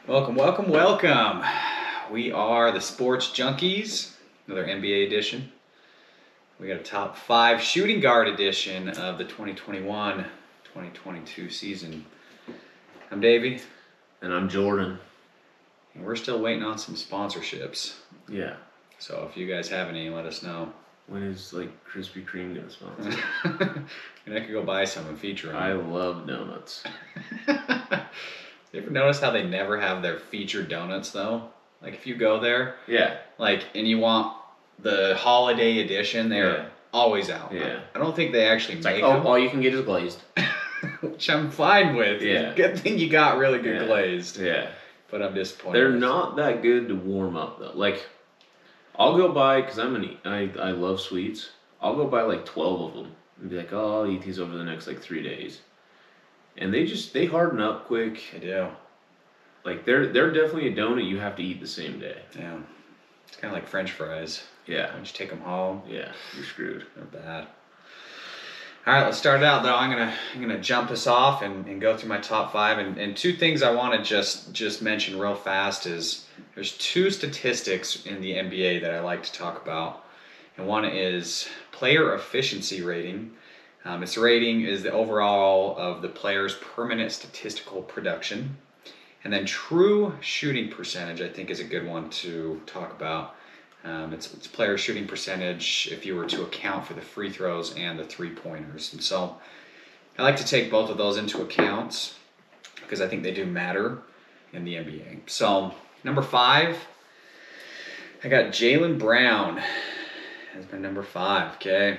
Welcome, welcome, welcome. We are the Sports Junkies, another NBA edition. We got a top 5 shooting guard edition of the 2021-2022 season. I'm Davey. And I'm Jordan. And we're still waiting on some sponsorships. Yeah. So if you guys have any, let us know. When is Krispy Kreme gonna sponsor? And I could go buy some and feature them. I love donuts. You ever notice how they never have their featured donuts though? Like if you go there, Yeah. and you want the holiday edition, they're always out. Yeah. I don't think they actually It's make like, them. all you can get is glazed. Which I'm fine with. Yeah. Good thing you got really good glazed. Yeah. But I'm disappointed. They're not that good to warm up though. I'll go buy, because I love sweets. I'll go buy 12 of them and be like, oh, I'll eat these over the next 3 days. And they harden up quick. They do. They're definitely a donut you have to eat the same day. Yeah. It's kind of like French fries. Yeah. Once you take them home. Yeah, you're screwed. They're bad. All right, let's start it out though. I'm gonna jump us off and go through my top 5. And two things I want to just mention real fast is there's 2 statistics in the NBA that I like to talk about, and one is player efficiency rating. Its rating is the overall of the player's permanent statistical production, and then true shooting percentage. I think is a good one to talk about. It's player shooting percentage if you were to account for the free throws and the 3-pointers. And so I like to take both of those into account because I think they do matter in the NBA. So number 5, I got Jaylen Brown as my number 5. Okay,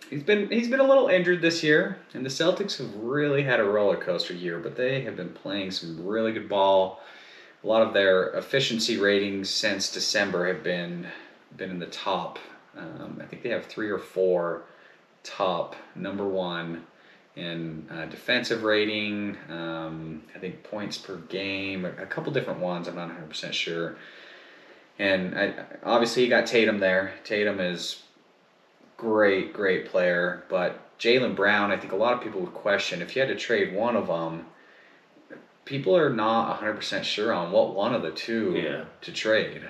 he's been a little injured this year, and the Celtics have really had a roller coaster year, but they have been playing some really good ball. A lot of their efficiency ratings since December have been in the top. I think they have 3 or 4 top number 1 in defensive rating. I think points per game, a couple different ones. I'm not 100% sure. And obviously you got Tatum there. Tatum is great player, but Jaylen Brown, I think a lot of people would question if you had to trade one of them. People are not 100% sure on what one of the two to trade.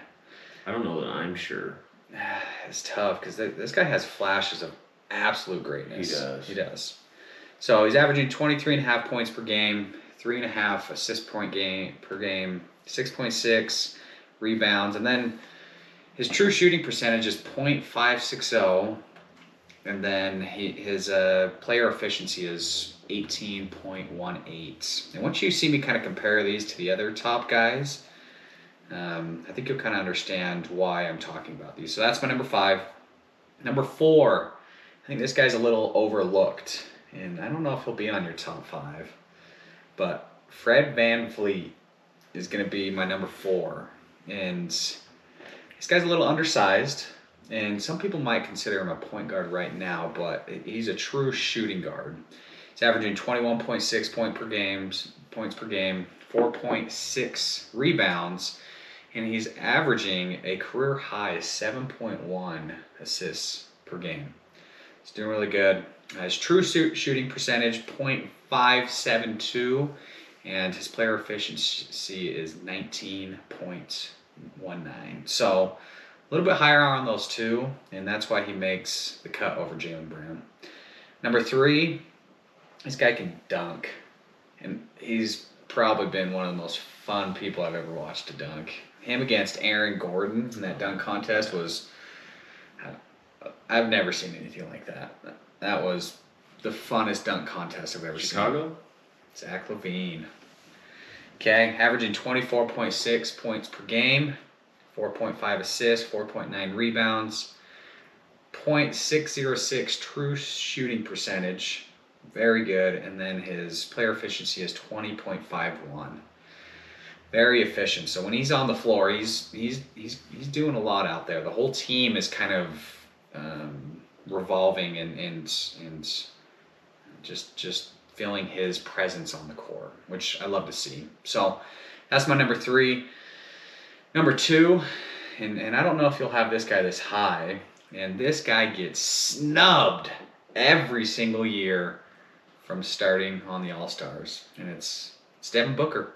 I don't know that I'm sure. It's tough because this guy has flashes of absolute greatness. He does. So he's averaging 23.5 points per game, 3.5 assists per game, 6.6 rebounds, and then his true shooting percentage is .560, and then his player efficiency is 18.18. And once you see me kind of compare these to the other top guys, I think you'll kind of understand why I'm talking about these. So that's my number 5. Number 4, I think this guy's a little overlooked, and I don't know if he'll be on your top 5, but Fred VanVleet is going to be my number 4. And this guy's a little undersized, and some people might consider him a point guard right now, but he's a true shooting guard. He's averaging 21.6 points per game, 4.6 rebounds, and he's averaging a career high 7.1 assists per game. He's doing really good. His true shooting percentage, .572, and his player efficiency is 19.19. So a little bit higher on those two, and that's why he makes the cut over Jaylen Brown. Number 3, this guy can dunk, and he's probably been one of the most fun people I've ever watched to dunk. Him against Aaron Gordon in that dunk contest was, I've never seen anything like that. That was the funnest dunk contest I've ever seen. Chicago? Zach LaVine. Okay, averaging 24.6 points per game, 4.5 assists, 4.9 rebounds, .606 true shooting percentage, very good, and then his player efficiency is 20.51. Very efficient. So when he's on the floor, he's doing a lot out there. The whole team is kind of revolving and just feeling his presence on the court, which I love to see. So that's my number 3. Number 2, and I don't know if you'll have this guy this high, and this guy gets snubbed every single year from starting on the All-Stars, and it's Devin Booker.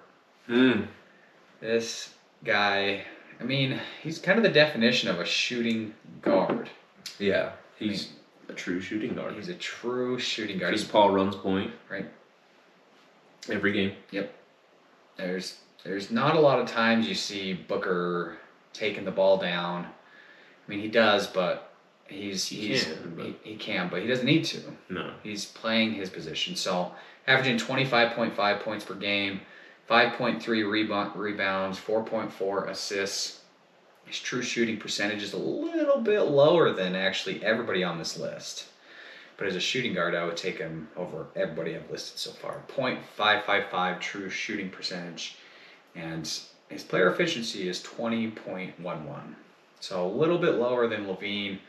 This guy, I mean, he's kind of the definition of a shooting guard. Yeah, he's a true shooting guard. He's a true shooting guard. Chris Paul runs point. Right. Every game. Yep. There's not a lot of times you see Booker taking the ball down. I mean, he does, but he can, but he doesn't need to. No. He's playing his position. So, averaging 25.5 points per game, 5.3 rebounds, 4.4 assists. His true shooting percentage is a little bit lower than actually everybody on this list. But as a shooting guard, I would take him over everybody I've listed so far. .555 true shooting percentage. And his player efficiency is 20.11. So a little bit lower than LaVine.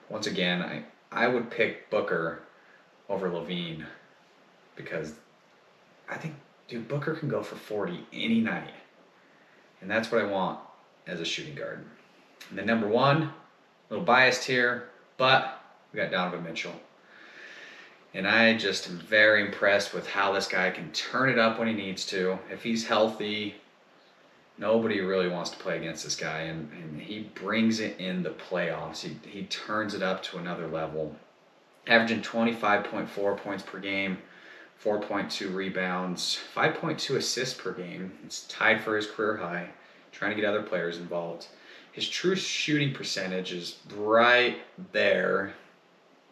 Once again, I would pick Booker over LaVine because I think, dude, Booker can go for 40 any night. And that's what I want as a shooting guard. And then number one, a little biased here, but we got Donovan Mitchell. And I just am very impressed with how this guy can turn it up when he needs to. If he's healthy, nobody really wants to play against this guy. And he brings it in the playoffs. He turns it up to another level. Averaging 25.4 points per game, 4.2 rebounds, 5.2 assists per game. It's tied for his career high. Trying to get other players involved. His true shooting percentage is right there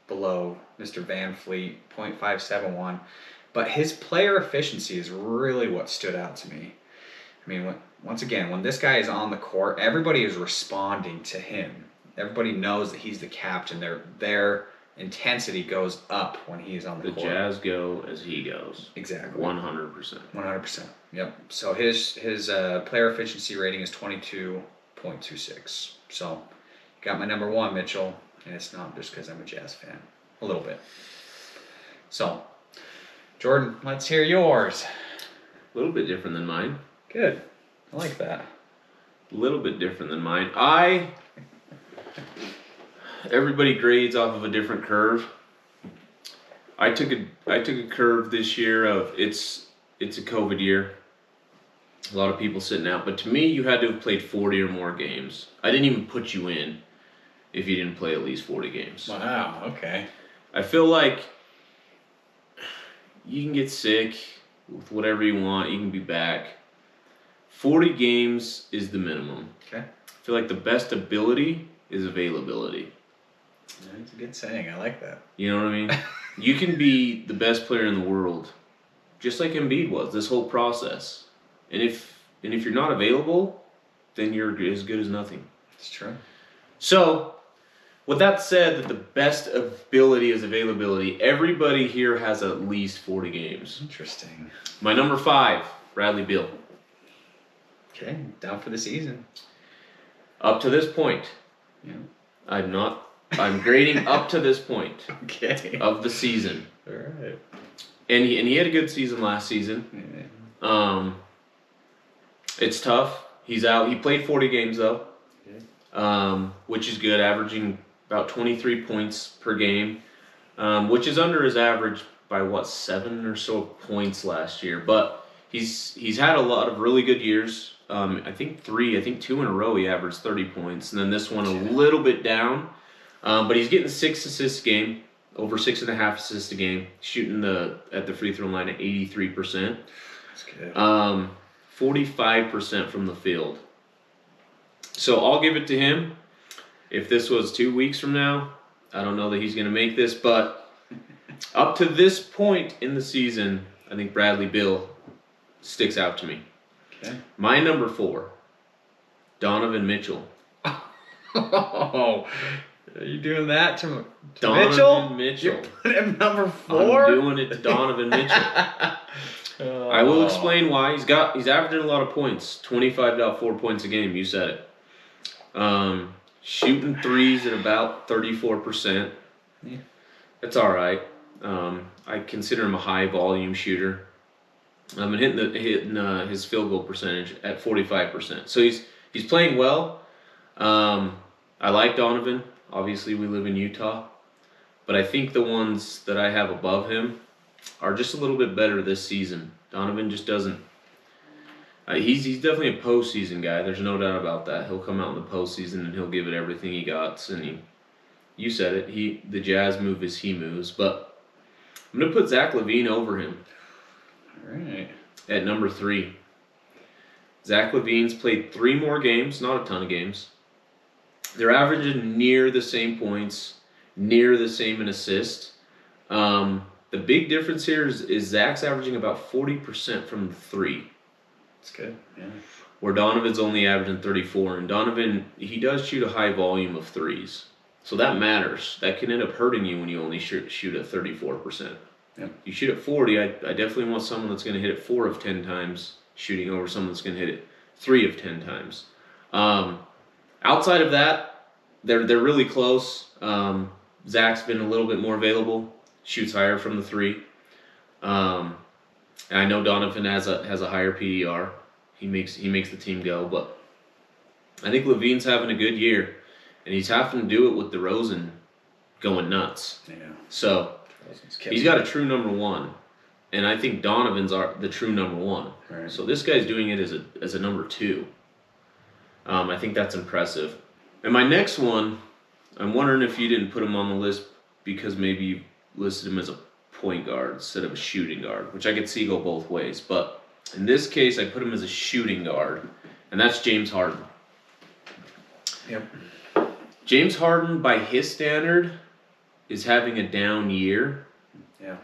below Mr. Van Fleet, .571. But his player efficiency is really what stood out to me. I mean, once again, when this guy is on the court, everybody is responding to him. Everybody knows that he's the captain. Their intensity goes up when he's on the court. The Jazz go as he goes. Exactly. 100%. 100%. Yep. So his player efficiency rating is 22.26. So got my number one, Mitchell, and it's not just because I'm a Jazz fan. A little bit. So, Jordan, let's hear yours. A little bit different than mine. Good. I like that. A little bit different than mine. Everybody grades off of a different curve. I took a curve this year of it's a COVID year. A lot of people sitting out, but to me, you had to have played 40 or more games. I didn't even put you in if you didn't play at least 40 games. Wow. Okay. I feel like you can get sick with whatever you want. You can be back. 40 games is the minimum. Okay. I feel like the best ability is availability. That's a good saying. I like that. You know what I mean? You can be the best player in the world, just like Embiid was, this whole process. And if you're not available, then you're as good as nothing. It's true. So, with that said, that the best ability is availability, everybody here has at least 40 games. Interesting. My number 5, Bradley Beal. Okay. Down for the season. Up to this point, Yeah. I'm grading up to this point Okay. of the season. All right. And he had a good season last season. Yeah. It's tough. He's out. He played 40 games though, Okay. which is good, averaging about 23 points per game, which is under his average by 7 or so points last year. But he's had a lot of really good years. I think 2 in a row he averaged 30 points, and then this one a little bit down. But he's getting 6 assists a game, over 6.5 assists a game, shooting at the free throw line at 83%. That's good. 45% from the field. So I'll give it to him. If this was 2 weeks from now, I don't know that he's going to make this, but up to this point in the season, I think Bradley Beal sticks out to me. Okay. My number 4, Donovan Mitchell. Oh, are you doing that to Donovan Mitchell. You put him number 4? I'm doing it to Donovan Mitchell. I will explain why. He's averaging a lot of points, 25.4 points a game. You said it. Shooting threes at about 34%. Yeah. That's all right. I consider him a high volume shooter. And hitting his field goal percentage at 45%. So he's playing well. I like Donovan. Obviously, we live in Utah, but I think the ones that I have above him are just a little bit better this season. Donovan just doesn't He's definitely a postseason guy. There's no doubt about that. He'll come out in the postseason and he'll give it everything he got. And you said it. The Jazz move as he moves, but I'm gonna put Zach LaVine over him. All right. At number 3. Zach LaVine's played 3 more games, not a ton of games. They're averaging near the same points, near the same in assists. The big difference here is Zach's averaging about 40% from the 3. That's good. Yeah. Where Donovan's only averaging 34. And Donovan, he does shoot a high volume of 3s. So that matters. That can end up hurting you when you only shoot at 34%. Yep. You shoot at 40, I definitely want someone that's going to hit it 4 of 10 times shooting over someone that's going to hit it 3 of 10 times. Outside of that, they're really close. Zach's been a little bit more available, shoots higher from the 3. And I know Donovan has a higher PER. He makes the team go, but I think LaVine's having a good year, and he's having to do it with DeRozan going nuts. Yeah. So he's got a true number 1, and I think Donovan's the true number 1. Right. So this guy's doing it as a number 2. I think that's impressive. And my next one, I'm wondering if you didn't put him on the list because maybe you listed him as a point guard instead of a shooting guard, which I could see go both ways. But in this case, I put him as a shooting guard, and that's James Harden. Yep. James Harden, by his standard, is having a down year. Yeah.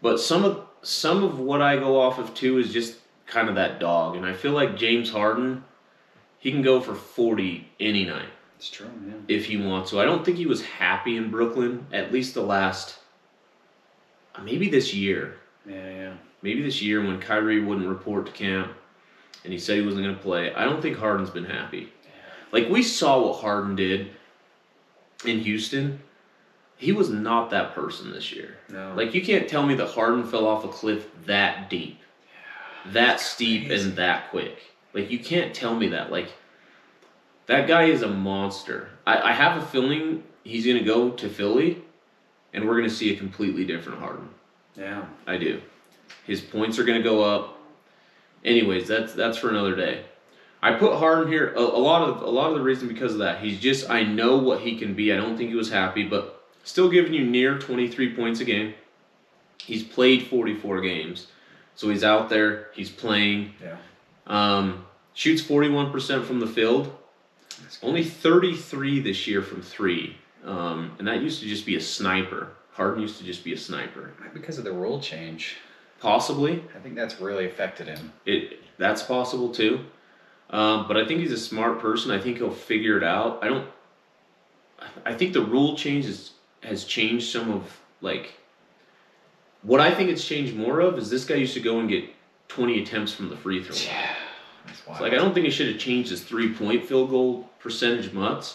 But some of what I go off of too is just kind of that dog, and I feel like James Harden, he can go for 40 any night. It's true, yeah. If he wants to. I don't think he was happy in Brooklyn, at least the last, maybe this year. Yeah. Maybe this year when Kyrie wouldn't report to camp and he said he wasn't going to play. I don't think Harden's been happy. Like, we saw what Harden did in Houston. He was not that person this year. No. Like, you can't tell me that Harden fell off a cliff that deep, that steep, crazy. and that quick. Like, you can't tell me that. Like, that guy is a monster. I have a feeling he's going to go to Philly, and we're going to see a completely different Harden. Yeah. I do. His points are going to go up. Anyways, that's for another day. I put Harden here a lot of the reason because of that. He's just, I know what he can be. I don't think he was happy, but still giving you near 23 points a game. He's played 44 games, so he's out there. He's playing. Yeah. Shoots 41% from the field. Only 33 this year from 3. And that used to just be a sniper. Harden used to just be a sniper. Because of the rule change. Possibly. I think that's really affected him. That's possible too. But I think he's a smart person. I think he'll figure it out. I think the rule change has changed some of, like, what I think it's changed more of is this guy used to go and get 20 attempts from the free throw line. Yeah. That's wild. So, like, I don't think he should have changed his 3-point field goal percentage much.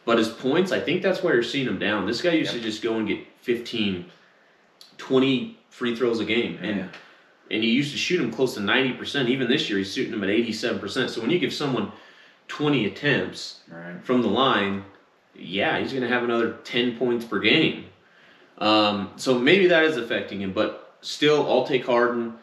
But his points, I think that's why you're seeing him down. This guy used to just go and get 15, 20 free throws a game. And he used to shoot them close to 90%. Even this year, he's shooting them at 87%. So when you give someone 20 attempts from the line, yeah, he's going to have another 10 points per game. So maybe that is affecting him. But still, I'll take Harden.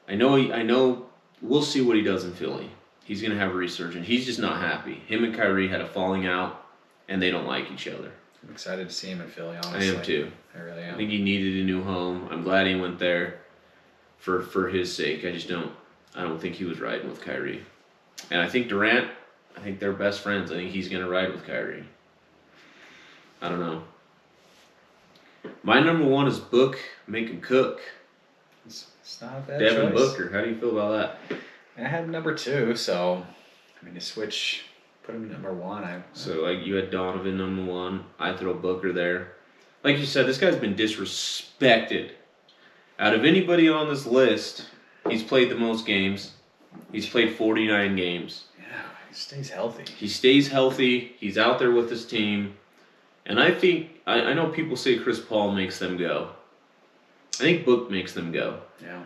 I know we'll see what he does in Philly. He's going to have a resurgence. He's just not happy. Him and Kyrie had a falling out, and they don't like each other. I'm excited to see him in Philly, honestly. I am too. I really am. I think he needed a new home. I'm glad he went there for his sake. I don't think he was riding with Kyrie. And I think Durant, I think they're best friends. I think he's going to ride with Kyrie. I don't know. My number 1 is Book, Make him cook. It's not a bad Devin choice. Booker. How do you feel about that? I had number 2, so I mean to switch, put him number 1. So, like, you had Donovan number 1. I throw Booker there. Like you said, this guy's been disrespected. Out of anybody on this list, he's played the most games. He's played 49 games. Yeah, he stays healthy. He stays healthy. He's out there with his team. And I think, I know people say Chris Paul makes them go. I think Book makes them go. Yeah.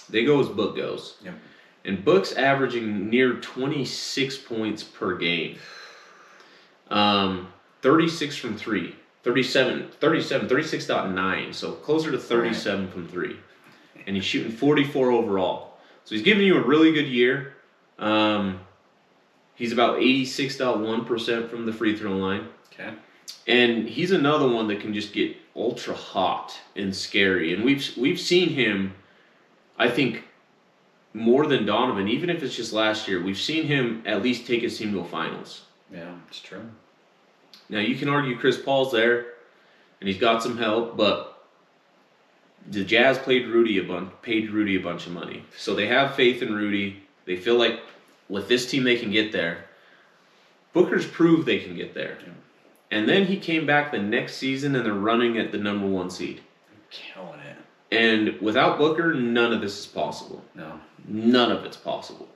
They go as Book goes. Yep. And Book's averaging near 26 points per game. 36 from 3. 36.9. So closer to 37 from 3. And he's shooting 44 overall. So he's giving you a really good year. He's about 86.1% from the free throw line. Okay. And he's another one that can just get ultra hot and scary. And we've seen him, I think, more than Donovan, even if it's just last year, we've seen him at least take his team to a finals. Yeah, it's true. Now you can argue Chris Paul's there, and he's got some help, but the Jazz paid Rudy a bunch of money. So they have faith in Rudy. They feel like with this team they can get there. Booker's proved they can get there. Yeah. And then he came back the next season and they're running at the number 1 seed. Killing it. And without Booker, none of this is possible. No. None of it's possible.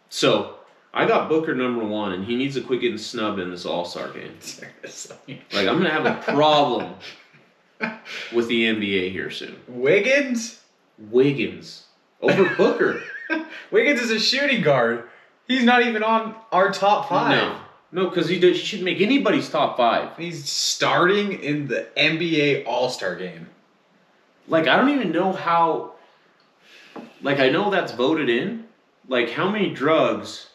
So I got Booker number 1, and he needs to quit getting snubbed in this All-Star game. Seriously. Like, I'm going to have a problem with the NBA here soon. Wiggins? Wiggins over Booker. Wiggins is a shooting guard. He's not even on our top 5. No, because he shouldn't make anybody's top 5. He's starting in the NBA All-Star game. Like, I don't even know how... Like, I know that's voted in. Like, how many drugs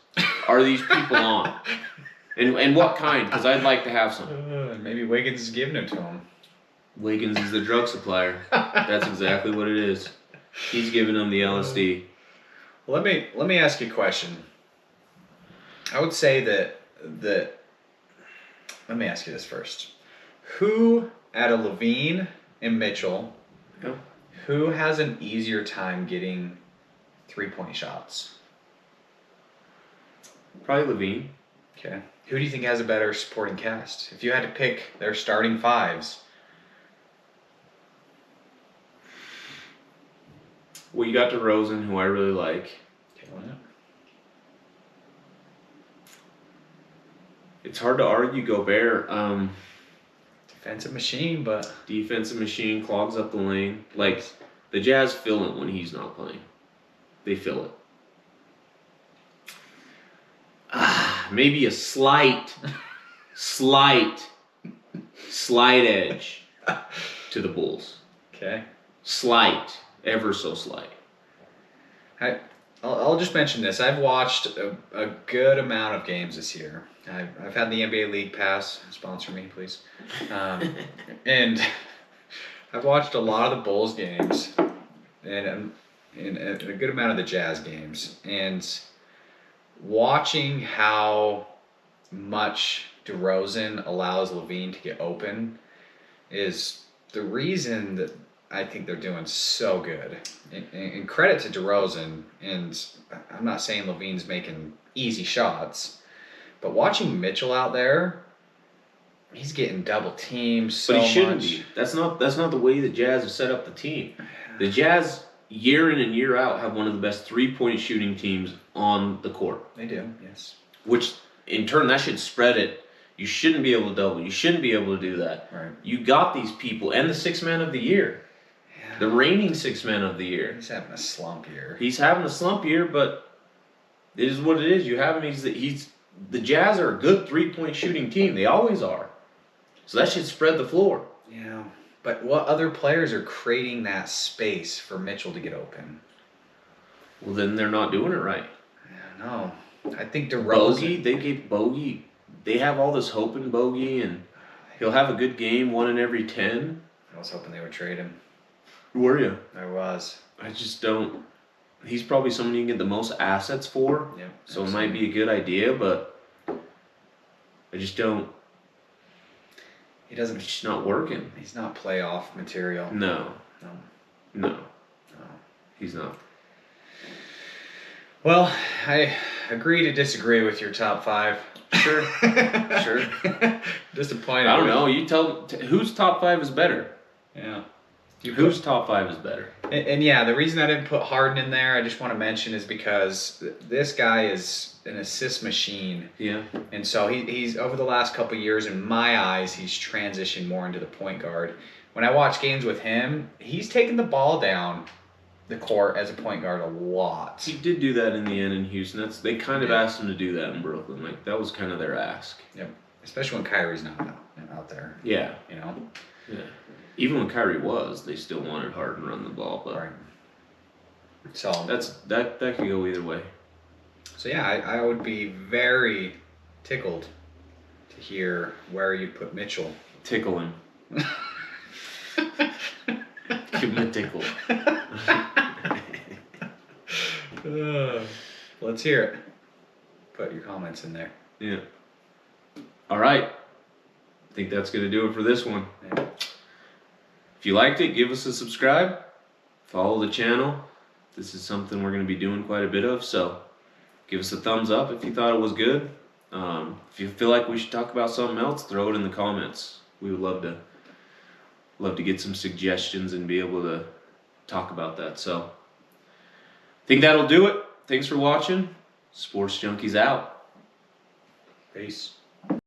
are these people on? And what kind? Because I'd like to have some. Maybe Wiggins is giving it to him. Wiggins is the drug supplier. That's exactly what it is. He's giving them the LSD. Let me ask you a question. I would say that let me ask you this first. Who out of Levine and Mitchell, Yep. who has an easier time getting 3-point shots? Probably Levine. Okay. Who do you think has a better supporting cast? If you had to pick their starting 5s. Well, you got DeRozan, who I really like. Killing it. It's hard to argue Gobert. Defensive machine, but Defensive machine, clogs up the lane. Like, the Jazz fill it when he's not playing. They fill it. Maybe a slight edge to the Bulls. okay. Slight. Ever so slight. I'll just mention this. I've watched a good amount of games this year. I've had the NBA League Pass. Sponsor me, please. And I've watched a lot of the Bulls games and a good amount of the Jazz games. And watching how much DeRozan allows Levine to get open is the reason that I think they're doing so good. And credit to DeRozan, and I'm not saying Levine's making easy shots, but watching Mitchell out there, he's getting double teamed so much. But he shouldn't be. That's not the way the Jazz have set up the team. The Jazz, year in and year out, have one of the best 3-point shooting teams on the court. They do, yes. Which, in turn, that should spread it. You shouldn't be able to double. You shouldn't be able to do that. Right. You got these people, and the 6th man of the year. The reigning 6th man of the year. He's having a slump year. He's having a slump year, but it is what it is. You have him. The Jazz are a good 3-point shooting team. They always are. So that should spread the floor. Yeah. But what other players are creating that space for Mitchell to get open? Well, then they're not doing it right. I don't know. I think DeRozan... Bogey, they gave Bogey... They have all this hope in Bogey, and he'll have a good game, 1 in every 10. I was hoping they would trade him. Were you? I was. I just don't... He's probably someone you can get the most assets for. Yeah. So it might be a good idea, but I just don't... He doesn't... It's just not working. He's not playoff material. No. No. No. He's not. Well, I agree to disagree with your top 5. Sure. Sure. Disappointed. I don't know. You tell... Whose top 5 is better? Yeah. Whose top 5 is better? And yeah, the reason I didn't put Harden in there, I just want to mention, is because this guy is an assist machine. Yeah. And so he's over the last couple of years, in my eyes, he's transitioned more into the point guard. When I watch games with him, he's taking the ball down the court as a point guard a lot. He did do that in the end in Houston. They kind of asked him to do that in Brooklyn. Like, that was kind of their ask. Yep. Especially when Kyrie's not out there. Yeah. You know? Yeah. Even when Kyrie was, they still wanted Harden to run the ball. But Right. So that could go either way. So yeah, I would be very tickled to hear where you put Mitchell. Tickle him. Give him a tickle. Let's hear it. Put your comments in there. Yeah. All right. I think that's going to do it for this one. Yeah. If you liked it, give us a subscribe. Follow the channel. This is something we're going to be doing quite a bit of, so give us a thumbs up if you thought it was good. If you feel like we should talk about something else, throw it in the comments. We would love to get some suggestions and be able to talk about that. So I think that'll do it. Thanks for watching. Sports Junkies out. Peace.